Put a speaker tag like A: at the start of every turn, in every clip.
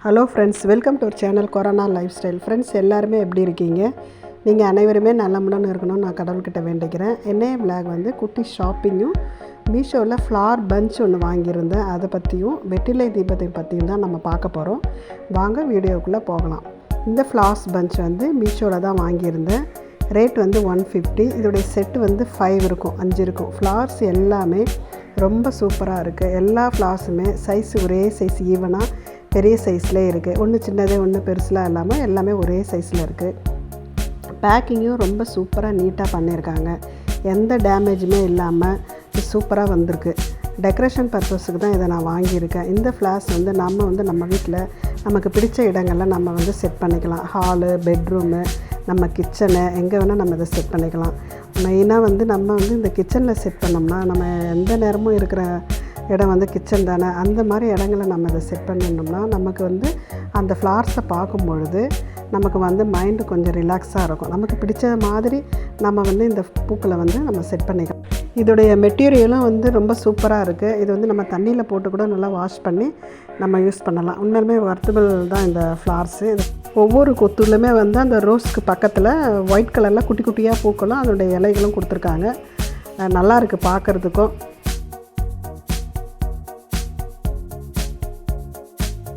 A: Hello friends, welcome to our channel corona life style. Friends எல்லாருமே எப்படி இருக்கீங்க? நீங்கள் அனைவருமே நல்லமுடன் இருக்கணும்னு நான் கடவுள்கிட்ட வேண்டிக்கிறேன். என்னைய விளாக் வந்து குட்டி ஷாப்பிங்கும், மீஷோவில் ஃப்ளார் பஞ்ச் ஒன்று வாங்கியிருந்தேன், அதை பற்றியும் வெற்றிலை தீபத்தை பற்றியும் தான் நம்ம பார்க்க போகிறோம். வாங்க வீடியோக்குள்ளே போகலாம். இந்த ஃப்ளார்ஸ் பஞ்ச் வந்து மீஷோவில் தான் வாங்கியிருந்தேன். ரேட் வந்து 150. இதோடைய செட்டு வந்து 5 இருக்கும், 5 இருக்கும். ஃப்ளார்ஸ் எல்லாமே ரொம்ப சூப்பராக இருக்குது. எல்லா ஃப்ளார்ஸுமே சைஸ் ஒரே சைஸ், ஈவனாக பெரிய சைஸ்லேயே இருக்குது. ஒன்று சின்னது ஒன்று பெருசுலாம் இல்லாமல் எல்லாமே ஒரே சைஸில் இருக்குது. பேக்கிங்கும் ரொம்ப சூப்பராக நீட்டாக பண்ணியிருக்காங்க. எந்த டேமேஜுமே இல்லாமல் சூப்பராக வந்திருக்கு. டெக்கரேஷன் பர்பஸுக்கு தான் இதை நான் வாங்கியிருக்கேன். இந்த ஃப்ளார்ஸ் வந்து நம்ம வீட்டில் நமக்கு பிடிச்ச இடங்களில் நம்ம வந்து செட் பண்ணிக்கலாம். ஹாலு, பெட்ரூமு, நம்ம கிச்சனு, எங்கே வேணால் நம்ம இதை செட் பண்ணிக்கலாம். மெயினாக வந்து நம்ம வந்து இந்த கிச்சனில் செட் பண்ணோம்னா நம்ம எந்த நேரமும் இருக்கிற இடம் வந்து கிச்சன் தானே, அந்த மாதிரி இடங்களை நம்ம இதை செட் பண்ணிட்டோம்னா நமக்கு வந்து அந்த ஃப்ளார்ஸை பார்க்கும்பொழுது நமக்கு வந்து மைண்டு கொஞ்சம் ரிலாக்ஸாக இருக்கும். நமக்கு பிடிச்ச மாதிரி நம்ம வந்து இந்த பூக்களை வந்து நம்ம செட் பண்ணிக்கலாம். இதோடைய மெட்டீரியலும் வந்து ரொம்ப சூப்பராக இருக்குது. இது வந்து நம்ம தண்ணியில் போட்டு கூட நல்லா வாஷ் பண்ணி நம்ம யூஸ் பண்ணலாம். உண்மையிலுமே வர்த்தபிள் தான் இந்த ஃப்ளார்ஸு. ஒவ்வொரு கொத்துலையுமே வந்து அந்த ரோஸ்க்கு பக்கத்தில் ஒயிட் கலரில் குட்டி குட்டியாக பூக்களும் அதோடைய இலைகளும் கொடுத்துருக்காங்க. நல்லா இருக்குது பார்க்குறதுக்கும்.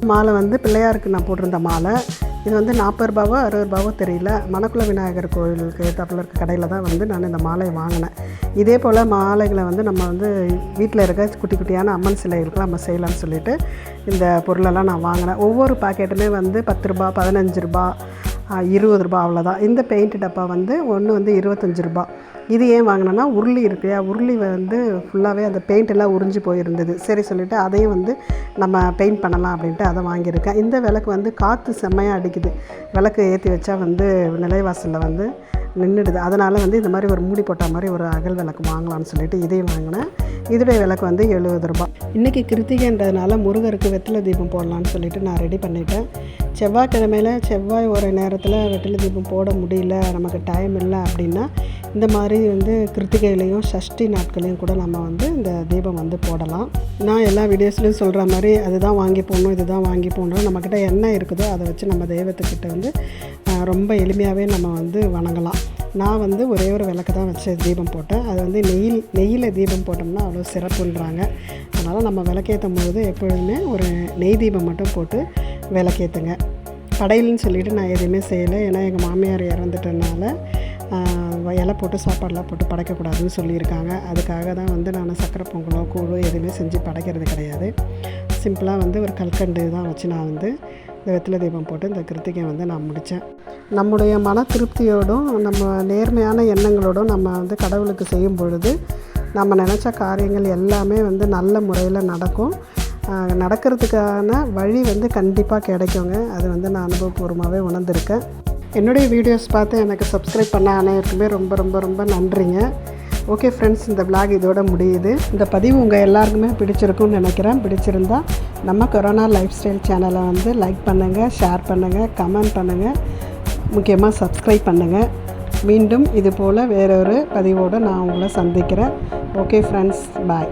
A: மாலை வந்து பிள்ளையாருக்கு நான் போட்டிருந்த மாலை. இது வந்து 40 ரூபாவோ 60 ரூபாவோ தெரியல. மணக்குள விநாயகர் கோயிலுக்கு தப்பில் இருக்க கடையில் தான் வந்து நான் இந்த மாலையை வாங்கினேன். இதே போல் மாலைகளை வந்து நம்ம வந்து வீட்டில் இருக்க குட்டி குட்டியான அம்மன் சிலைகளுக்கு நம்ம செய்யலாம்னு சொல்லிவிட்டு இந்த பொருளெல்லாம் நான் வாங்கினேன். ஒவ்வொரு பாக்கெட்டுமே வந்து 10 ரூபா, 15 ரூபா, 20 ரூபா, அவ்வளோதான். இந்த பெயிண்ட் டப்பா வந்து ஒன்று வந்து 25 ரூபா. இது ஏன் வாங்கினேன்னா, உருளி இருக்குயா, உருளி வந்து ஃபுல்லாகவே அந்த பெயிண்ட் எல்லாம் உறிஞ்சி போயிருந்தது. சரி சொல்லிவிட்டு அதையும் வந்து நம்ம பெயிண்ட் பண்ணலாம் அப்படின்ட்டு அதை வாங்கியிருக்கேன். இந்த விளக்கு வந்து காற்று செம்மையாக அடிக்குது. விளக்கு ஏற்றி வச்சா வந்து நிலைவாசலில் வந்து நின்றுடுது. அதனால் வந்து இந்த மாதிரி ஒரு மூடி போட்ட மாதிரி ஒரு அகல் விளக்கு வாங்கலாம்னு சொல்லிட்டு இதையும் வாங்கினேன். இதோடைய விளக்கு வந்து 70 ரூபா. இன்றைக்கி கிருத்திகைன்றதுனால முருகருக்கு வெற்றிலை தீபம் போடலான்னு சொல்லிட்டு நான் ரெடி பண்ணிட்டேன். செவ்வாய்க்கிழமையில் செவ்வாய் ஒரு நேரத்தில் வெற்றிலை தீபம் போட முடியல, நமக்கு டைம் இல்லை அப்படின்னா இந்த மாதிரி வந்து கிருத்திகையிலையும் சஷ்டி நாட்களையும் கூட நம்ம வந்து இந்த தீபம் வந்து போடலாம். நான் எல்லா வீடியோஸ்லையும் சொல்கிற மாதிரி அதுதான் வாங்கி போடணும், இதுதான் வாங்கி போடணும். நம்மக்கிட்ட என்ன இருக்குதோ அதை வச்சு நம்ம தெய்வத்துக்கிட்ட வந்து ரொம்ப எளிமையாகவே நம்ம வந்து வணங்கலாம். நான் வந்து ஒரே ஒரு விளக்கு தான் வச்சு தீபம் போட்டேன். அது வந்து நெய்யில் தீபம் போட்டோம்னா அவ்வளோ சிறப்புன்றாங்க. அதனால் நம்ம விளக்கேற்றும் பொழுது எப்பொழுதுமே ஒரு நெய் தீபம் மட்டும் போட்டு விளக்கேற்றுங்க. படையல்னு சொல்லிவிட்டு நான் எதுவுமே செய்யலை. ஏன்னா எங்கள் மாமியார் இறந்துட்டனால இலை போட்டு சாப்பாடெலாம் போட்டு படைக்கக்கூடாதுன்னு சொல்லியிருக்காங்க. அதுக்காக தான் வந்து நான் சக்கரை பொங்கலோ கூழோ எதுவுமே செஞ்சு படைக்கிறது கிடையாது. சிம்பிளாக வந்து ஒரு கல்கண்டு தான் வச்சு நான் வந்து இந்த வெற்றிலை தீபம் போட்டு இந்த கிருத்திகை வந்து நான் முடித்தேன். நம்முடைய மன திருப்தியோடும் நம்ம நேர்மையான எண்ணங்களோடும் நம்ம வந்து கடவுளுக்கு செய்யும் பொழுது நம்ம நினச்ச காரியங்கள் எல்லாமே வந்து நல்ல முறையில் நடக்கும். நடக்கிறதுக்கான வழி வந்து கண்டிப்பாக கிடைக்குங்க. அது வந்து நான் அனுபவபூர்வமாகவே உணர்ந்திருக்கேன். என்னுடைய வீடியோஸ் பார்த்து எனக்கு சப்ஸ்கிரைப் பண்ண அனைவருக்குமே ரொம்ப ரொம்ப ரொம்ப நன்றிங்க. ஓகே ஃப்ரெண்ட்ஸ், இந்த விளாக் இதோட முடியுது. இந்த பதிவு உங்கள் எல்லாருக்குமே பிடிச்சிருக்குன்னு நினைக்கிறேன். பிடிச்சிருந்தா நம்ம கொரோனா லைஃப் ஸ்டைல் சேனலை வந்து லைக் பண்ணுங்கள், ஷேர் பண்ணுங்கள், கமெண்ட் பண்ணுங்கள், முக்கியமாக சப்ஸ்கிரைப் பண்ணுங்கள். மீண்டும் இது போல் வேறொரு பதிவோடு நான் உங்களை சந்திக்கிறேன். ஓகே ஃப்ரெண்ட்ஸ், பாய்.